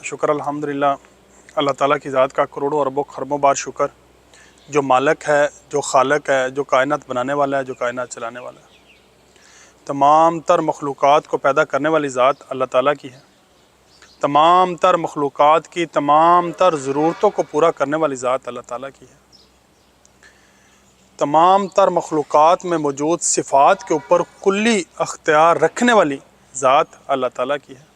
شکر الحمدللہ، اللہ تعالیٰ کی ذات کا کروڑوں اربوں خربوں بار شکر، جو مالک ہے، جو خالق ہے، جو کائنات بنانے والا ہے، جو کائنات چلانے والا ہے۔ تمام تر مخلوقات کو پیدا کرنے والی ذات اللہ تعالیٰ کی ہے۔ تمام تر مخلوقات کی تمام تر ضرورتوں کو پورا کرنے والی ذات اللہ تعالیٰ کی ہے۔ تمام تر مخلوقات میں موجود صفات کے اوپر کلی اختیار رکھنے والی ذات اللہ تعالیٰ کی ہے۔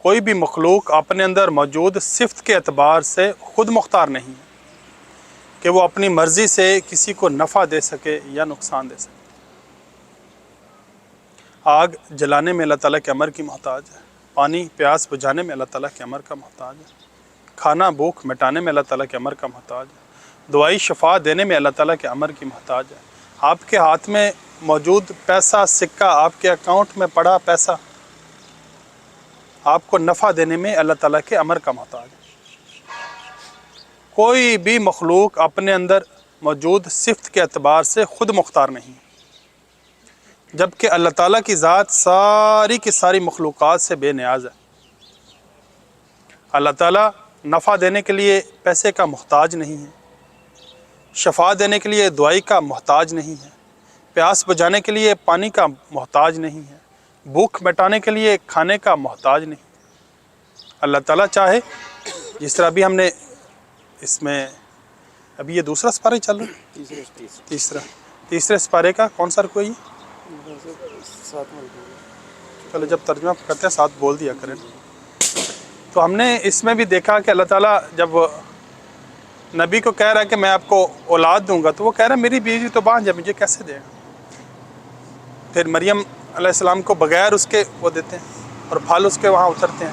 کوئی بھی مخلوق اپنے اندر موجود صفت کے اعتبار سے خود مختار نہیں ہے کہ وہ اپنی مرضی سے کسی کو نفع دے سکے یا نقصان دے سکے۔ آگ جلانے میں اللہ تعالیٰ کے امر کی محتاج ہے، پانی پیاس بجھانے میں اللہ تعالیٰ کے امر کا محتاج ہے، کھانا بھوک مٹانے میں اللہ تعالیٰ کے امر کا محتاج ہے، دوائی شفا دینے میں اللہ تعالیٰ کے امر کی محتاج ہے۔ آپ کے ہاتھ میں موجود پیسہ سکہ، آپ کے اکاؤنٹ میں پڑا پیسہ، آپ کو نفع دینے میں اللہ تعالیٰ کے امر کا محتاج ہے۔ کوئی بھی مخلوق اپنے اندر موجود صفت کے اعتبار سے خود مختار نہیں، جبکہ اللہ تعالیٰ کی ذات ساری کی ساری مخلوقات سے بے نیاز ہے۔ اللہ تعالیٰ نفع دینے کے لیے پیسے کا محتاج نہیں ہے، شفا دینے کے لیے دوائی کا محتاج نہیں ہے، پیاس بجھانے کے لیے پانی کا محتاج نہیں ہے، بھوک مٹانے کے لیے کھانے کا محتاج نہیں۔ اللہ تعالیٰ چاہے، جس طرح ابھی ہم نے اس میں ابھی یہ دوسرا سپارہ چل رہا ہے، تیسرے سپارے کا کون سا رکو ہے یہ؟ چلو جب ترجمہ کرتے ہیں ساتھ بول دیا کریں۔ تو ہم نے اس میں بھی دیکھا کہ اللہ تعالیٰ جب نبی کو کہہ رہا ہے کہ میں آپ کو اولاد دوں گا، تو وہ کہہ رہا ہے میری بیوی تو بانجھ ہے، مجھے کیسے دے گا؟ پھر مریم علیہ السلام کو بغیر اس کے وہ دیتے ہیں اور پھل اس کے وہاں اترتے ہیں۔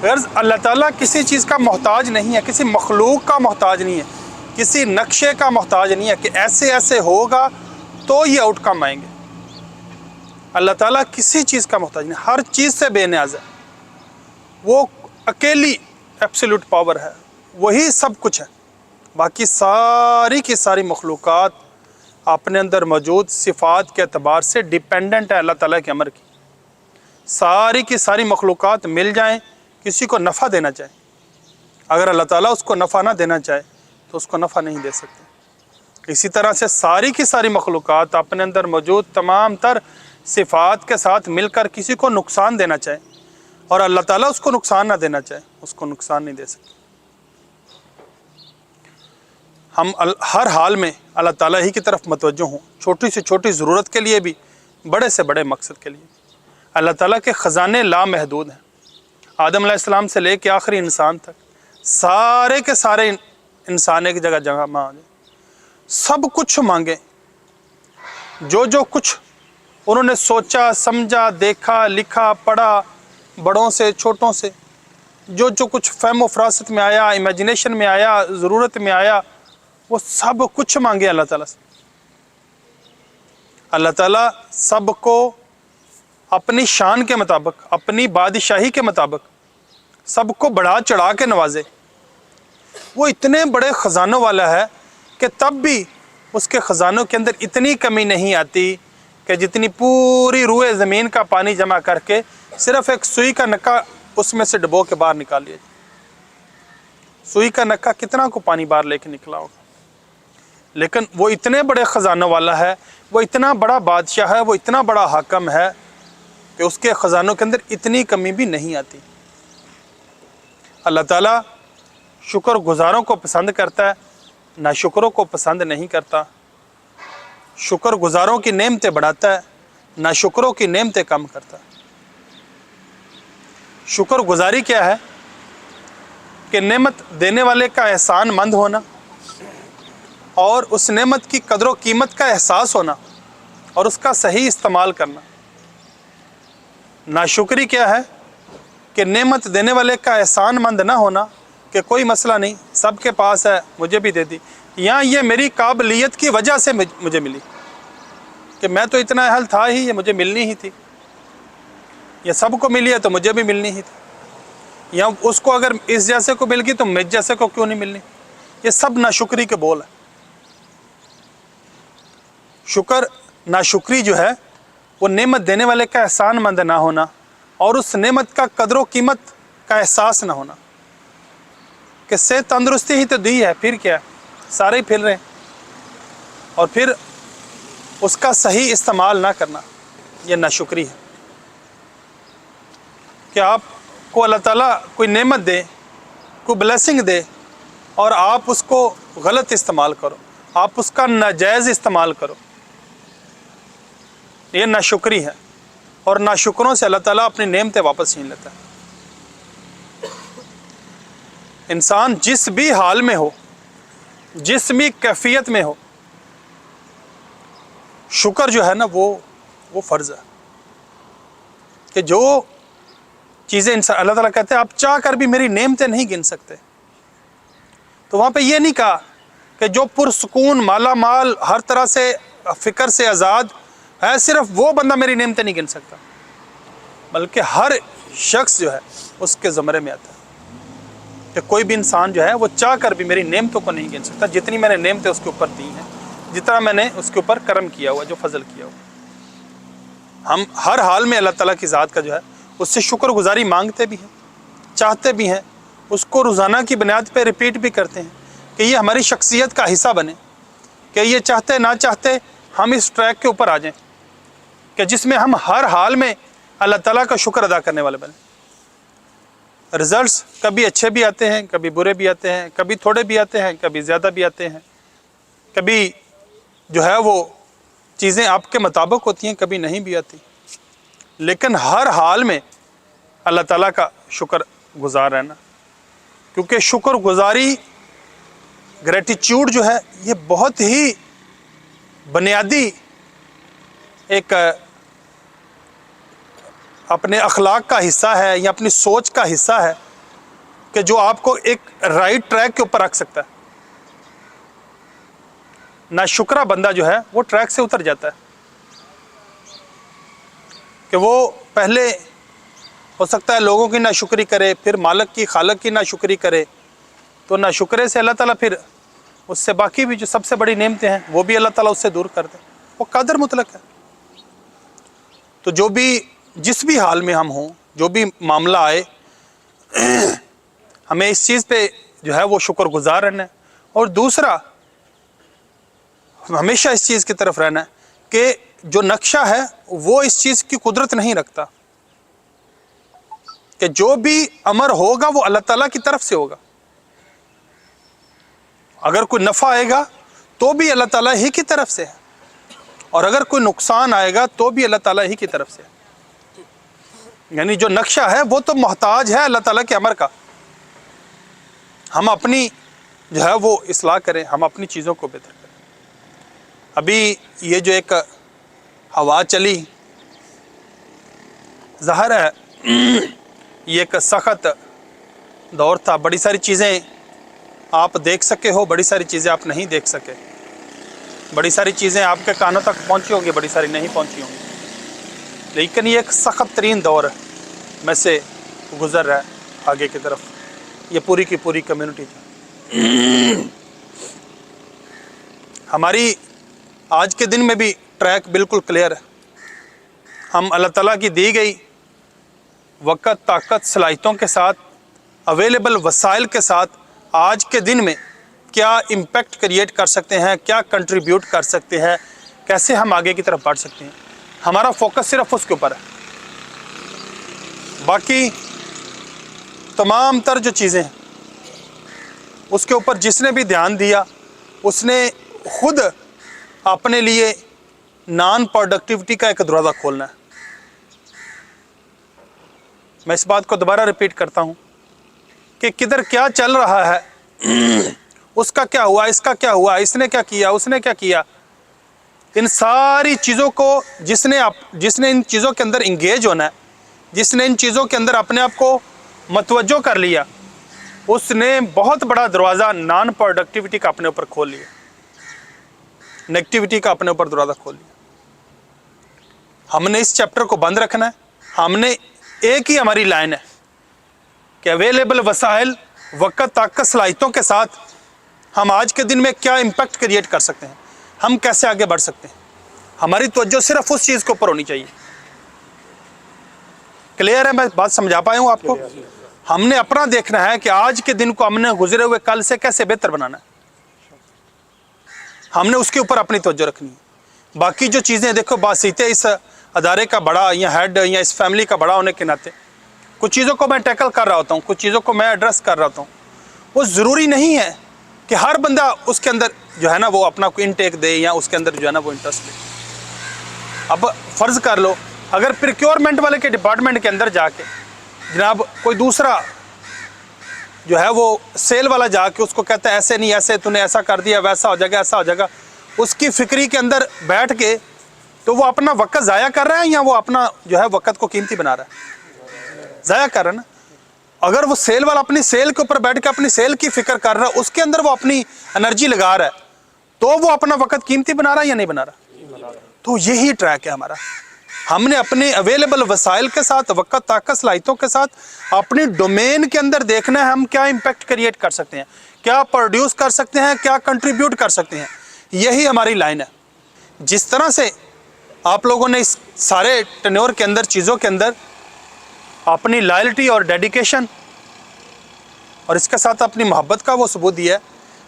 غرض اللہ تعالیٰ کسی چیز کا محتاج نہیں ہے، کسی مخلوق کا محتاج نہیں ہے، کسی نقشے کا محتاج نہیں ہے کہ ایسے ایسے ہوگا تو یہ آؤٹ کم آئیں گے۔ اللہ تعالیٰ کسی چیز کا محتاج نہیں، ہر چیز سے بے نیاز ہے۔ وہ اکیلی ایبسولوٹ پاور ہے، وہی سب کچھ ہے۔ باقی ساری کی ساری مخلوقات اپنے اندر موجود صفات کے اعتبار سے ڈیپینڈنٹ ہے اللہ تعالیٰ کے امر کی۔ ساری کی ساری مخلوقات مل جائیں کسی کو نفع دینا چاہے، اگر اللہ تعالیٰ اس کو نفع نہ دینا چاہے تو اس کو نفع نہیں دے سکتے۔ اسی طرح سے ساری کی ساری مخلوقات اپنے اندر موجود تمام تر صفات کے ساتھ مل کر کسی کو نقصان دینا چاہے اور اللہ تعالیٰ اس کو نقصان نہ دینا چاہے، اس کو نقصان نہیں دے سکتے۔ ہم ہر حال میں اللہ تعالیٰ ہی کی طرف متوجہ ہوں، چھوٹی سے چھوٹی ضرورت کے لیے بھی، بڑے سے بڑے مقصد کے لیے۔ اللہ تعالیٰ کے خزانے لامحدود ہیں، آدم علیہ السلام سے لے کے آخری انسان تک سارے کے سارے انسان ایک جگہ جمع آ جائیں، سب کچھ مانگیں، جو کچھ انہوں نے سوچا سمجھا دیکھا لکھا پڑھا، بڑوں سے چھوٹوں سے جو کچھ فہم و فراست میں آیا، امیجنیشن میں آیا، ضرورت میں آیا، وہ سب کچھ مانگے اللہ تعالیٰ سے۔ اللہ تعالیٰ سب کو اپنی شان کے مطابق، اپنی بادشاہی کے مطابق سب کو بڑھا چڑھا کے نوازے۔ وہ اتنے بڑے خزانوں والا ہے کہ تب بھی اس کے خزانوں کے اندر اتنی کمی نہیں آتی کہ جتنی پوری روئے زمین کا پانی جمع کر کے صرف ایک سوئی کا نکا اس میں سے ڈبو کے باہر نکال لیا جائے۔ سوئی کا نکا کتنا کو پانی باہر لے کے نکلا ہوگا، لیکن وہ اتنے بڑے خزانوں والا ہے، وہ اتنا بڑا بادشاہ ہے، وہ اتنا بڑا حاکم ہے کہ اس کے خزانوں کے اندر اتنی کمی بھی نہیں آتی۔ اللہ تعالیٰ شکر گزاروں کو پسند کرتا ہے، ناشکروں کو پسند نہیں کرتا۔ شکر گزاروں کی نعمتیں بڑھاتا ہے، ناشکروں کی نعمتیں کم کرتا ہے۔ شکر گزاری کیا ہے؟ کہ نعمت دینے والے کا احسان مند ہونا اور اس نعمت کی قدر و قیمت کا احساس ہونا اور اس کا صحیح استعمال کرنا۔ ناشکری کیا ہے؟ کہ نعمت دینے والے کا احسان مند نہ ہونا کہ کوئی مسئلہ نہیں، سب کے پاس ہے، مجھے بھی دے دی، یا یہ میری قابلیت کی وجہ سے مجھے ملی، کہ میں تو اتنا اہل تھا ہی، یہ مجھے ملنی ہی تھی، یہ سب کو ملی ہے تو مجھے بھی ملنی ہی تھی، یا اس کو اگر اس جیسے کو مل گئی تو مجھ جیسے کو کیوں نہیں ملنی۔ یہ سب ناشکری کے بول ہیں۔ شکر ناشکری جو ہے وہ نعمت دینے والے کا احسان مند نہ ہونا اور اس نعمت کا قدر و قیمت का एहसास ना होना कि सेहत तंदुरुस्ती ही तो दी है, फिर क्या, सारे ही फिर रहे हैं, और फिर उसका सही इस्तेमाल ना करना, ये नाशुक्री है। कि आपको अल्लाह ताला कोई नेमत दे, कोई ब्लेसिंग दे, और आप उसको गलत इस्तेमाल करो, आप उसका नाजायज़ इस्तेमाल करो, ये नाशुक्री है। और नाशुकरों से अल्लाह ताला अपनी नेमतें वापस छीन लेता है। इंसान जिस भी हाल में हो, जिस भी कैफियत में हो, शुक्र जो है ना वो फ़र्ज़ है। कि जो चीज़ें इंसान, अल्लाह ताला कहते हैं आप चाह कर भी मेरी नेमतें नहीं गिन सकते। तो वहाँ पे ये नहीं कहा कि जो पुरसुकून, माला माल, हर तरह से फ़िक्र से आज़ाद है, सिर्फ वो बंदा मेरी नेमतें नहीं गिन सकता, बल्कि हर शख्स जो है उसके ज़मरे में आता है कि कोई भी इंसान जो है वो चाह कर भी मेरी नेमतों को नहीं गिन सकता, जितनी मैंने नेमतें उसके ऊपर दी हैं, जितना मैंने उसके ऊपर करम किया हुआ, जो फजल किया हुआ। हम हर हाल में अल्लाह ताला की ज़ात का जो है उससे शुक्रगुजारी मांगते भी हैं, चाहते भी हैं, उसको रोज़ाना की बुनियाद पर रिपीट भी करते हैं कि ये हमारी शख्सियत का हिस्सा बने, कि ये चाहते ना चाहते हम इस ट्रैक के ऊपर आ जाएं कि जिसमें हम हर हाल में अल्लाह ताला का शुक्र अदा करने वाले बने। रिज़ल्ट्स कभी अच्छे भी आते हैं, कभी बुरे भी आते हैं, कभी थोड़े भी आते हैं, कभी ज़्यादा भी आते हैं, कभी जो है वो चीज़ें आपके मुताबिक होती हैं, कभी नहीं भी आती, लेकिन हर हाल में अल्लाह ताला का शुक्र गुज़ार रहना, क्योंकि शुक्र गुज़ारी, ग्रेटिट्यूड जो है ये बहुत ही बुनियादी एक अपने अखलाक का हिस्सा है, या अपनी सोच का हिस्सा है, कि जो आपको एक राइट ट्रैक के ऊपर रख सकता है। नाशुक्रा बंदा जो है वो ट्रैक से उतर जाता है, कि वो पहले हो सकता है लोगों की नाशुक्री करे, फिर मालिक की, खालिक की नाशुक्री करे, तो नाशुक्रे से अल्लाह ताला फिर उससे बाकी भी जो सबसे बड़ी नेमतें हैं वो भी अल्लाह ताला उससे दूर कर दे। वो कादर मुतलक है। तो जो भी, जिस भी हाल में हम हों, जो भी मामला आए, हमें इस चीज़ पे जो है वो शुक्रगुजार रहना है। और दूसरा, हमेशा इस चीज़ की तरफ रहना है कि जो नक्शा है वो इस चीज़ की कुदरत नहीं रखता, कि जो भी अमर होगा वो अल्लाह ताला की तरफ से होगा। अगर कोई नफ़ा आएगा तो भी अल्लाह ताला ही की तरफ से है, और अगर कोई नुकसान आएगा तो भी अल्लाह ताला ही की तरफ से है। यानी जो नक्शा है वो तो मोहताज है अल्लाह ताला के अमर का। हम अपनी जो है वो इस्लाह करें, हम अपनी चीज़ों को बेहतर करें। अभी ये जो एक हवा चली, ज़ाहिर है ये एक सख्त दौर था, बड़ी सारी चीज़ें आप देख सके हो, बड़ी सारी चीज़ें आप नहीं देख सके, बड़ी सारी चीज़ें आपके कानों तक पहुंची होंगी, बड़ी सारी नहीं पहुंची होंगी, लेकिन ये एक सख्त तरीन दौर में से गुज़र रहा है आगे की तरफ, ये पूरी की पूरी कम्युनिटी। हमारी आज के दिन में भी ट्रैक बिल्कुल क्लियर है। हम अल्लाह ताला की दी गई वक़्त, ताकत, सलाहियतों के साथ, अवेलेबल वसाइल के साथ आज के दिन में क्या इम्पैक्ट क्रिएट कर सकते हैं, क्या कंट्रीब्यूट कर सकते हैं, कैसे हम आगे की तरफ बढ़ सकते हैं, हमारा फोकस सिर्फ उसके ऊपर है। बाकी तमाम तर जो चीज़ें हैं उसके ऊपर जिसने भी ध्यान दिया उसने खुद अपने लिए नॉन प्रोडक्टिविटी का एक दरवाज़ा खोलना है। मैं इस बात को दोबारा रिपीट करता हूँ कि किधर क्या चल रहा है, उसका क्या हुआ, इसका क्या हुआ, इसने क्या किया, उसने क्या किया, इन सारी चीज़ों को जिसने इन चीज़ों के अंदर इंगेज होना है, जिसने इन चीज़ों के अंदर अपने आप को मतवज्जो कर लिया, उसने बहुत बड़ा दरवाज़ा नॉन प्रोडक्टिविटी का अपने ऊपर खोल लिया, नेगेटिविटी का अपने ऊपर दरवाज़ा खोल लिया। हमने इस चैप्टर को बंद रखना है। हमने एक ही हमारी लाइन है कि अवेलेबल वसाइल, वक़्त, ताकत, सलाहियतों के साथ हम आज के दिन में क्या इम्पैक्ट क्रिएट कर सकते हैं, हम कैसे आगे बढ़ सकते हैं। हमारी तवज्जो सिर्फ उस चीज़ के ऊपर होनी चाहिए। क्लियर है? मैं बात समझा पाया हूँ आपको? हमने अपना देखना है कि आज के दिन को हमने गुजरे हुए कल से कैसे बेहतर बनाना है, हमने उसके ऊपर अपनी तवज्जो रखनी है। बाकी जो चीज़ें देखो, बासीते इस अदारे का बड़ा या हेड या इस फैमिली का बड़ा होने के नाते कुछ चीज़ों को मैं टैकल कर रहा होता हूँ, कुछ चीज़ों को मैं एड्रेस कर रहा होता हूँ। वो ज़रूरी नहीं है कि हर बंदा उसके अंदर जो है ना वो अपना कोई इनटेक दे या उसके अंदर जो है ना वो इंटरेस्ट ले। अब फ़र्ज़ कर लो, अगर प्रिक्योरमेंट वाले के डिपार्टमेंट के अंदर जाके जनाब कोई दूसरा जो है वो सेल वाला जाके उसको कहता है ऐसे नहीं, ऐसे तूने ऐसा कर दिया, वैसा हो जाएगा, ऐसा हो जाएगा, उसकी फिक्री के अंदर बैठ के तो वो अपना वक्त ज़ाया कर रहा है या वो अपना जो है वक्त को कीमती बना रहा है? ज़ाया कर रहा है ना। अगर वो सेल वाला अपनी सेल के ऊपर बैठ के अपनी सेल की फिक्र कर रहा है, उसके अंदर वो अपनी एनर्जी लगा रहा है, तो वो अपना वक्त कीमती बना रहा है या नहीं बना रहा? तो यही ट्रैक है हमारा। हमने अपने अवेलेबल वसाइल के साथ, वक्त, ताकत, सलाहियतों के साथ अपनी डोमेन के अंदर देखना है हम क्या इम्पैक्ट क्रिएट कर सकते हैं, क्या प्रोड्यूस कर सकते हैं, क्या कंट्रीब्यूट कर सकते हैं। यही हमारी लाइन है। जिस तरह से आप लोगों ने इस सारे टेन्योर के अंदर, चीज़ों के अंदर अपनी लॉयल्टी और डेडिकेशन और इसके साथ अपनी मोहब्बत का वो सबूत दिया है,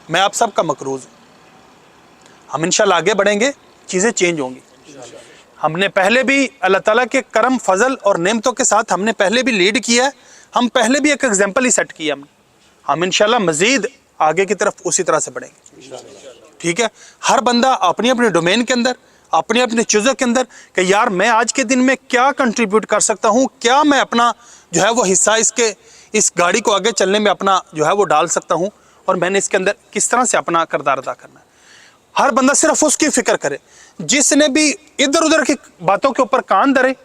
मैं आप सब का मकरूज़ हूँ। हम इंशाल्लाह आगे बढ़ेंगे, चीज़ें चेंज होंगी। हमने पहले भी अल्लाह ताला के करम, फजल और नेमतों के साथ हमने पहले भी लीड किया है, हम पहले भी एक एग्जाम्पल ही सेट किया हमने। हम इंशाल्लाह मज़ीद आगे की तरफ उसी तरह से बढ़ेंगे। ठीक है, हर बंदा अपनी अपनी डोमेन के अंदर, अपनी अपनी चीज़ों के अंदर कि यार मैं आज के दिन में क्या कंट्रीब्यूट कर सकता हूँ, क्या मैं अपना जो है वो हिस्सा इस गाड़ी को आगे चलने में अपना जो है वो डाल सकता हूँ, और मैंने इसके अंदर किस तरह से अपना किरदार अदा करना है। हर बंदा सिर्फ उसकी फिक्र करे। जिसने भी इधर उधर की बातों के ऊपर कान धरे,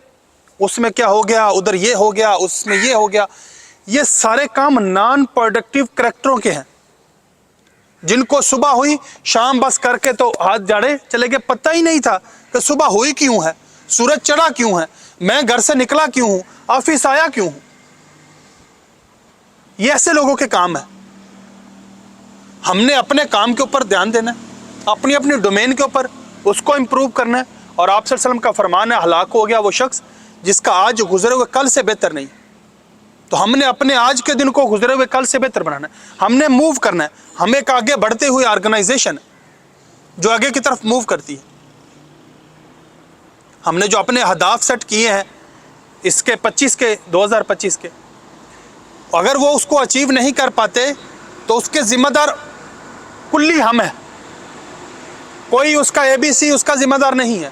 उसमें क्या हो गया, उधर ये हो गया, उसमें ये हो गया, ये सारे काम नॉन प्रोडक्टिव करैक्टरों के हैं, जिनको सुबह हुई शाम बस करके तो हाथ जाड़े चले गए, पता ही नहीं था कि सुबह हुई क्यों है, सूरज चढ़ा क्यों है, मैं घर से निकला क्यों हूं, ऑफिस आया क्यों हूं। ये ऐसे लोगों के काम है। हमने अपने काम के ऊपर ध्यान देना है, अपनी अपनी डोमेन के ऊपर उसको इम्प्रूव करना है। और आप सल्लल्लाहु अलैहि वसल्लम का फरमान है, हलाक हो गया वो शख्स जिसका आज गुजरे हुए कल से बेहतर नहीं। तो हमने अपने आज के दिन को गुजरे हुए कल से बेहतर बनाना है, हमने मूव करना है। हम एक आगे बढ़ते हुए ऑर्गेनाइजेशन जो आगे की तरफ मूव करती है। हमने जो अपने अहदाफ सेट किए हैं इसके 2025 के, अगर वो उसको अचीव नहीं कर पाते तो उसके जिम्मेदार कुल्ली हम हैं, कोई उसका ABC उसका जिम्मेदार नहीं है।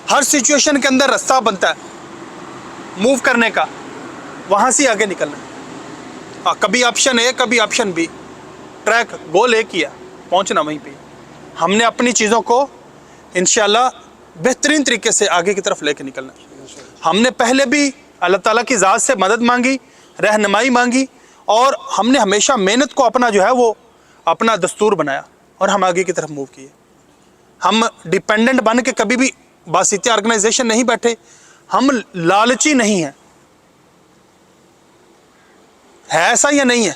हर सिचुएशन के अंदर रास्ता बनता है मूव करने का, वहाँ से आगे निकलना है। कभी ऑप्शन A, कभी ऑप्शन B, ट्रैक गोल एक ही है, पहुँचना वहीं पे। हमने अपनी चीज़ों को इंशाल्लाह बेहतरीन तरीके से आगे की तरफ लेके निकलना है। हमने पहले भी अल्लाह ताला की ज़ात से मदद मांगी, रहनुमाई मांगी, और हमने हमेशा मेहनत को अपना जो है वो अपना दस्तूर बनाया और हम आगे की तरफ मूव किए। हम डिपेंडेंट बन के कभी भी बासिते ऑर्गेनाइजेशन नहीं बैठे, हम लालची नहीं हैं। है ऐसा या नहीं है?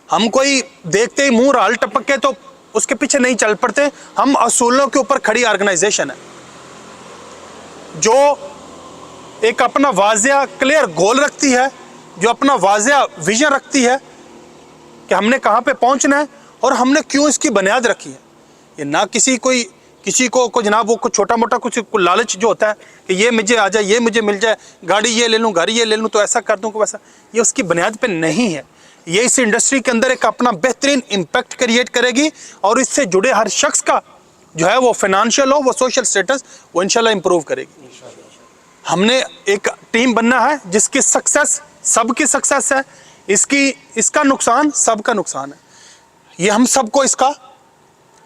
हम कोई देखते ही मुंह राल टपक के तो उसके पीछे नहीं चल पड़ते। हम असूलों के ऊपर खड़ी ऑर्गेनाइजेशन है जो एक अपना वाज़िया क्लियर गोल रखती है, जो अपना वाज़िया विजन रखती है कि हमने कहाँ पे पहुँचना है और हमने क्यों इसकी बुनियाद रखी है। ये ना किसी को जनाब वो कुछ छोटा मोटा कुछ लालच जो होता है कि ये मुझे आ जाए, ये मुझे मिल जाए, गाड़ी ये ले लूँ, घर ये ले लूँ, तो ऐसा कर दूँ कि वैसा, ये उसकी बुनियाद पे नहीं है। ये इस इंडस्ट्री के अंदर एक अपना बेहतरीन इम्पैक्ट क्रिएट करेगी और इससे जुड़े हर शख्स का जो है वो फाइनेंशियल हो, वो सोशल स्टेटस, वो इंशाल्लाह इम्प्रूव करेगी। हमने एक टीम बनना है जिसकी सक्सेस सबकी सक्सेस है, इसका नुकसान सबका नुकसान है। ये हम सबको इसका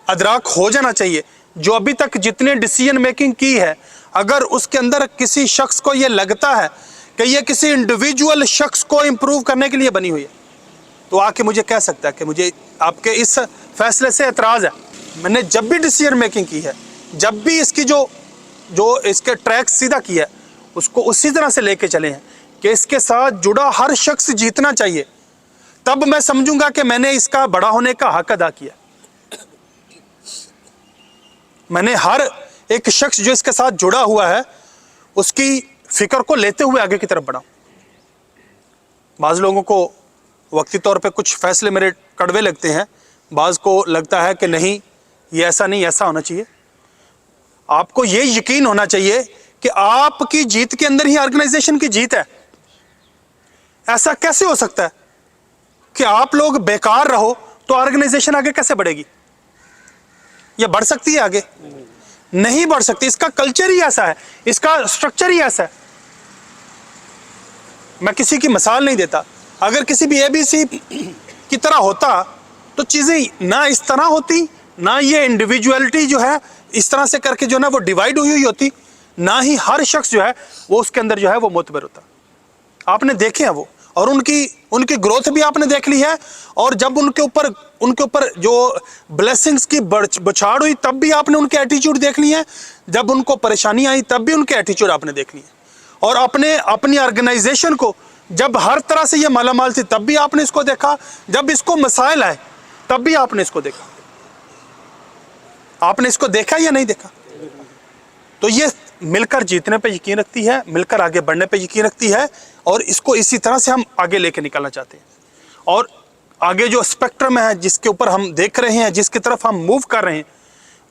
अदराक हो जाना चाहिए। जो अभी तक जितने डिसीजन मेकिंग की है, अगर उसके अंदर किसी शख्स को ये लगता है कि ये किसी इंडिविजुअल शख्स को इम्प्रूव करने के लिए बनी हुई है, तो आके मुझे कह सकता है कि मुझे आपके इस फैसले से एतराज़ है। मैंने जब भी डिसीजन मेकिंग की है, जब भी इसकी जो इसके ट्रैक सीधा किया है, उसको उसी तरह से लेके चले हैं कि इसके साथ जुड़ा हर शख्स जीतना चाहिए, तब मैं समझूंगा कि मैंने इसका बड़ा होने का हक अदा किया। मैंने हर एक शख्स जो इसके साथ जुड़ा हुआ है उसकी फिक्र को लेते हुए आगे की तरफ बढ़ा। बाज़ लोगों को वक्ती तौर पे कुछ फैसले मेरे कड़वे लगते हैं, बाज़ को लगता है कि नहीं ये ऐसा नहीं, ऐसा होना चाहिए। आपको ये यकीन होना चाहिए कि आपकी जीत के अंदर ही ऑर्गेनाइजेशन की जीत है। ऐसा कैसे हो सकता है कि आप लोग बेकार रहो तो ऑर्गेनाइजेशन आगे कैसे बढ़ेगी? ये बढ़ सकती है आगे? नहीं बढ़ सकती। इसका कल्चर ही ऐसा है, इसका स्ट्रक्चर ही ऐसा है। मैं किसी की मिसाल नहीं देता, अगर किसी भी ABC की तरह होता तो चीजें ना इस तरह होती, ना ये इंडिविजुअलिटी जो है इस तरह से करके जो है ना वो डिवाइड हुई हुई होती, ना ही हर शख्स जो है वो उसके अंदर जो है वो मुतबर होता। आपने देखे हैं वो, और उनकी ग्रोथ भी आपने देख ली है। और जब उनके ऊपर जो ब्लेसिंग्स की बौछार हुई तब भी आपने उनके एटीट्यूड देख ली है। जब उनको परेशानी आई तब भी उनके एटीट्यूड आपने देख ली है। और अपनी ऑर्गेनाइजेशन को जब हर तरह से ये मालामाल थी तब भी आपने इसको देखा, जब इसको मसाइल आए तब भी आपने इसको देखा। आपने इसको देखा या नहीं देखा? तो ये मिलकर जीतने पे यकीन रखती है, मिलकर आगे बढ़ने पे यकीन रखती है, और इसको इसी तरह से हम आगे लेके निकलना चाहते हैं। और आगे जो स्पेक्ट्रम है जिसके ऊपर हम देख रहे हैं, जिसकी तरफ हम मूव कर रहे हैं,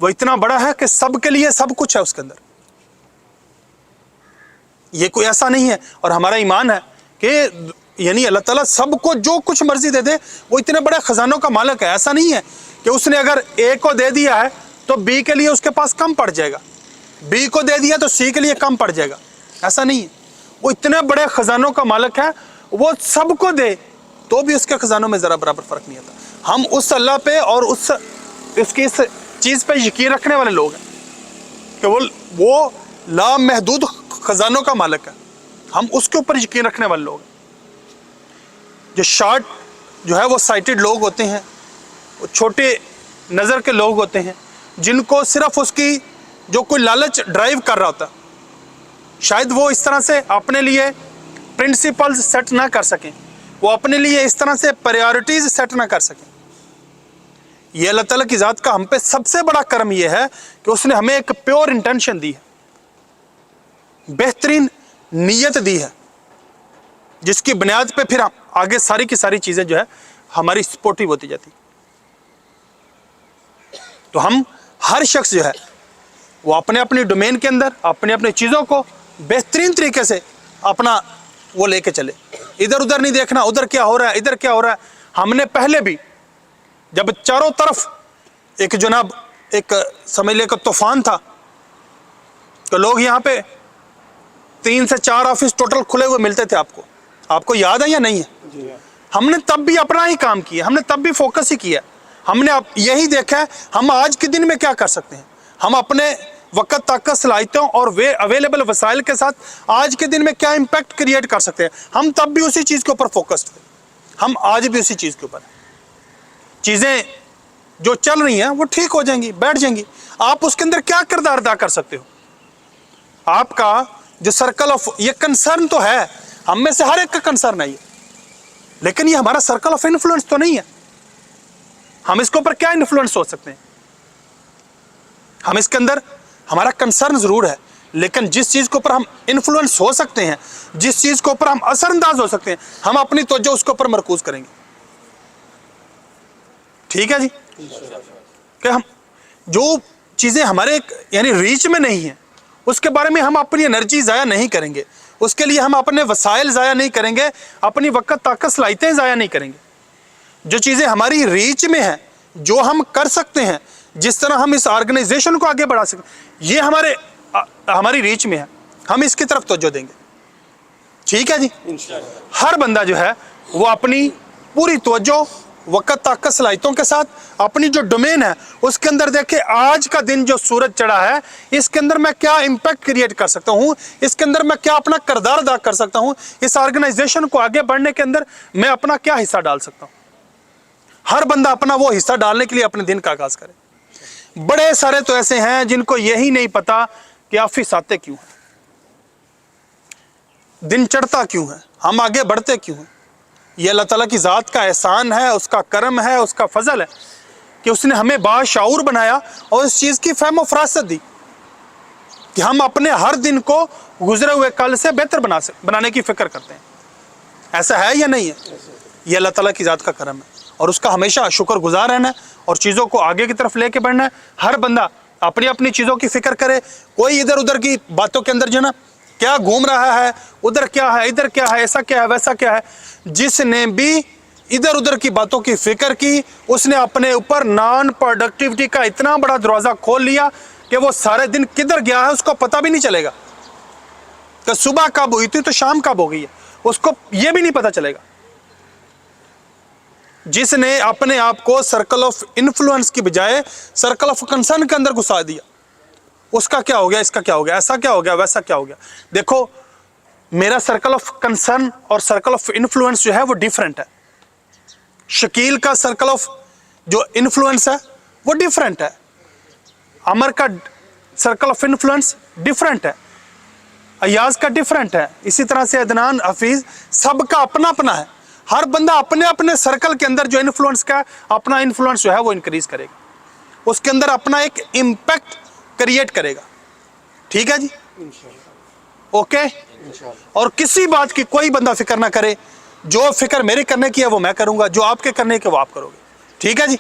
वो इतना बड़ा है कि सबके लिए सब कुछ है उसके अंदर। ये कोई ऐसा नहीं है, और हमारा ईमान है कि यानी अल्लाह ताला सबको जो कुछ मर्जी दे दे, वो इतने बड़े खजानों का मालिक है। ऐसा नहीं है कि उसने अगर A को दे दिया है तो B के लिए उसके पास कम पड़ जाएगा, B को दे दिया तो C के लिए कम पड़ जाएगा, ऐसा नहीं है। वो इतने बड़े खजानों का मालिक है, वो सबको दे तो भी उसके खजानों में ज़रा बराबर फ़र्क नहीं आता। हम उस अल्लाह पे और उसकी इस चीज़ पे यकीन रखने वाले लोग हैं कि वो लामहदूद खजानों का मालिक है। हम उसके ऊपर यकीन रखने वाले लोग हैं। जो शॉर्ट जो है वो साइटेड लोग होते हैं, वो छोटे नज़र के लोग होते हैं, जिनको सिर्फ उसकी जो कोई लालच ड्राइव कर रहा होता, शायद वो इस तरह से अपने लिए प्रिंसिपल्स सेट ना कर सकें, वो अपने लिए इस तरह से प्रायोरिटीज सेट ना कर सकें। ये अल्लाह ताला की ज़ात का हम पे सबसे बड़ा करम ये है कि उसने हमें एक प्योर इंटेंशन दी है, बेहतरीन नीयत दी है, जिसकी बुनियाद पे फिर आगे सारी की सारी चीज़ें जो है हमारी सपोर्टिव होती जाती। तो हम हर शख्स जो है वो अपने अपने डोमेन के अंदर अपने अपने चीज़ों को बेहतरीन तरीके से अपना वो लेके चले, इधर उधर नहीं देखना, उधर क्या हो रहा है, इधर क्या हो रहा है। हमने पहले भी जब चारों तरफ एक जनाब एक समझ ले का तूफान था, तो लोग यहाँ पे 3 से 4 ऑफिस टोटल खुले हुए मिलते थे। आपको याद है या नहीं है? हमने तब भी अपना ही काम किया, हमने तब भी फोकस ही किया। हमने अब यही देखा है हम आज के दिन में क्या कर सकते हैं, हम अपने वक्त, ताकत, सलाहियतों और वे अवेलेबल वसाइल के साथ आज के दिन में क्या इम्पैक्ट क्रिएट कर सकते हैं। हम तब भी उसी चीज़ के ऊपर फोकस्ड थे, हम आज भी उसी चीज़ के ऊपर। चीज़ें जो चल रही हैं वो ठीक हो जाएंगी, बैठ जाएंगी। आप उसके अंदर क्या किरदार अदा कर सकते हो? आपका जो सर्कल ऑफ, ये कंसर्न तो है, हम में से हर एक का कंसर्न है ये, लेकिन ये हमारा सर्कल ऑफ इन्फ्लुएंस तो नहीं है। हम इसके ऊपर क्या इन्फ्लुएंस हो सकते हैं? हम इसके अंदर हमारा कंसर्न जरूर है, लेकिन जिस चीज के ऊपर हम इन्फ्लुएंस हो सकते हैं, जिस चीज के ऊपर हम असरअंदाज हो सकते हैं, हम अपनी तवज्जो उसके ऊपर मरकूज करेंगे। ठीक है जी? कि हम जो चीजें हमारे यानी रीच में नहीं है उसके बारे में हम अपनी एनर्जी ज़ाया नहीं करेंगे, उसके लिए हम अपने वसाइल ज़ाया नहीं करेंगे, अपनी वक्त, ताकत, सलाहियतें ज़ाया नहीं करेंगे। जो चीज़ें हमारी रीच में हैं, जो हम कर सकते हैं, जिस तरह हम इस ऑर्गेनाइजेशन को आगे बढ़ा सकते, ये हमारी रीच में है, हम इसकी तरफ तवज्जो देंगे। ठीक है जी? हर बंदा जो है वो अपनी पूरी तवज्जो वक्त, ताकत, सलाहियतों के साथ अपनी जो डोमेन है उसके अंदर देखे, आज का दिन जो सूरज चढ़ा है इसके अंदर मैं क्या इम्पैक्ट क्रिएट कर सकता हूँ, इसके अंदर मैं क्या अपना किरदार अदा कर सकता हूँ, इस ऑर्गेनाइजेशन को आगे बढ़ने के अंदर मैं अपना क्या हिस्सा डाल सकता हूँ। हर बंदा अपना वो हिस्सा डालने के लिए अपने दिन का आगाज करे। बड़े सारे तो ऐसे हैं जिनको यही नहीं पता कि ऑफिस आते क्यों हैं, दिन चढ़ता क्यों है, हम आगे बढ़ते क्यों हैं। ये अल्लाह ताला की ज़ात का एहसान है, उसका करम है, उसका फजल है कि उसने हमें बाशऊर बनाया और इस चीज़ की फहम फरासत दी कि हम अपने हर दिन को गुजरे हुए कल से बेहतर बनाने की फिक्र करते हैं। ایسا ہے یا نہیں ہے؟ یہ اللہ تعالیٰ کی ذات کا کرم ہے اور اس کا ہمیشہ شکر گزار رہنا ہے اور چیزوں کو آگے کی طرف لے کے بڑھنا ہے. ہر بندہ اپنی اپنی چیزوں کی فکر کرے. کوئی ادھر ادھر کی باتوں کے اندر جو نا کیا گھوم رہا ہے, ادھر کیا ہے, ادھر کیا ہے, ایسا کیا ہے, ویسا کیا ہے. جس نے بھی ادھر ادھر کی باتوں کی فکر کی اس نے اپنے اوپر نان پروڈکٹیوٹی کا اتنا بڑا دروازہ کھول لیا کہ وہ سارے دن کدھر گیا ہے اس کو پتہ بھی نہیں چلے گا کہ صبح کب ہوئی تھی تو شام کب ہو گئی ہے, اس کو یہ بھی نہیں پتہ چلے گا. جس نے اپنے آپ کو سرکل آف انفلوئنس کی بجائے سرکل آف کنسرن کے اندر گھسا دیا, اس کا کیا ہو گیا, اس کا کیا ہو گیا, ایسا کیا ہو گیا, ویسا کیا ہو گیا. دیکھو میرا سرکل آف کنسرن اور سرکل آف انفلوئنس جو ہے وہ ڈیفرنٹ ہے. شکیل کا سرکل آف جو انفلوئنس ہے وہ ڈیفرنٹ ہے, عمر کا سرکل آف انفلوئنس ڈیفرنٹ ہے, ایاز کا ڈیفرنٹ ہے, اسی طرح سے عدنان, حفیظ, سب کا اپنا اپنا ہے. ہر بندہ اپنے اپنے سرکل کے اندر جو انفلوئنس کا اپنا انفلوئنس جو ہے وہ انکریز کرے گا, اس کے اندر اپنا ایک امپیکٹ کریٹ کرے گا. ٹھیک ہے جی, اوکے. اور کسی بات کی کوئی بندہ فکر نہ کرے, جو فکر میرے کرنے کی ہے وہ میں کروں گا, جو آپ کے کرنے کی وہ آپ کرو گے. ٹھیک ہے جی.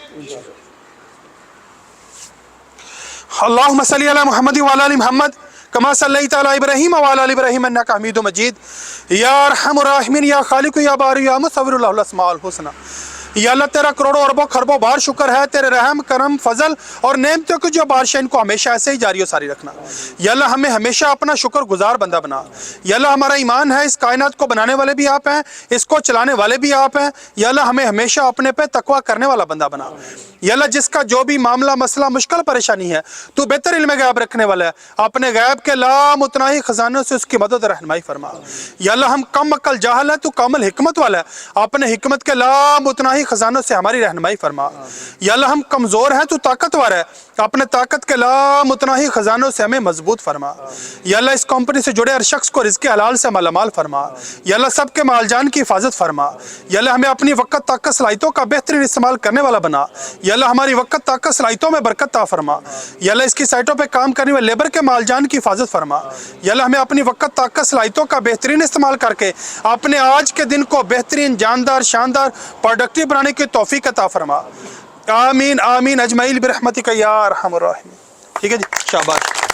اللہم صلی علی محمد وعلی آل محمد کما صلیت علی ابراہیم وعلی آل ابراہیم انک حمید مجید. یا ارحم الراحمین, یا خالق, یا باری, یا مصور, اللہ الاسماء الحسنی. یا اللہ تیرا کروڑوں اربوں خربوں بار شکر ہے, تیرے رحم, کرم, فضل اور نعمتوں کی جو بارش ہے ان کو ہمیشہ ایسے ہی جاری و ساری رکھنا. یا اللہ ہمیں ہمیشہ اپنا شکر گزار بندہ بنا. یا اللہ ہمارا ایمان ہے اس کائنات کو بنانے والے بھی آپ ہیں, اس کو چلانے والے بھی آپ ہیں. یا اللہ ہمیں ہمیشہ اپنے پہ تقویٰ کرنے والا بندہ بنا. یا اللہ جس کا جو بھی معاملہ, مسئلہ, مشکل, پریشانی ہے تو بہتر علم غیب رکھنے والا ہے, اپنے غیب کے لامتناہی خزانوں سے اس کی مدد اور رہنمائی فرما. یا اللہ ہم کم عقل جاہل ہیں, تو کامل حکمت والا ہے, اپنے حکمت کے لامتناہی خزانوں سے ہماری رہنمائی فرما. یا اللہ ہم کمزور ہیں, تو طاقتور ہے, اپنے طاقت کے لامتناہی خزانوں سے ہمیں مضبوط فرما. یا اللہ اس کمپنی سے جڑے ہر شخص کو رزق حلال سے مالا مال فرما. یا اللہ سب کے مال جان کی حفاظت فرما. یا اللہ ہمیں اپنی وقت طاقت صلاحیتوں کا بہترین استعمال کرنے والا بنا. یا اللہ ہماری وقت طاقت صلاحیتوں میں برکت عطا فرما. یا اللہ اس کی سائٹوں پہ کام کرنے والے لیبر کے مال جان کی حفاظت فرما. یا اللہ ہمیں اپنی وقت طاقت صلاحیتوں کا بہترین استعمال کر کے اپنے آج کے دن کو بہترین, جاندار, شاندار, پروڈکٹیو بنانے کی توفیق عطا فرما. آمین آمین اجمعین برحمتک یا ارحم الراحمین. ٹھیک ہے جی, شاباش.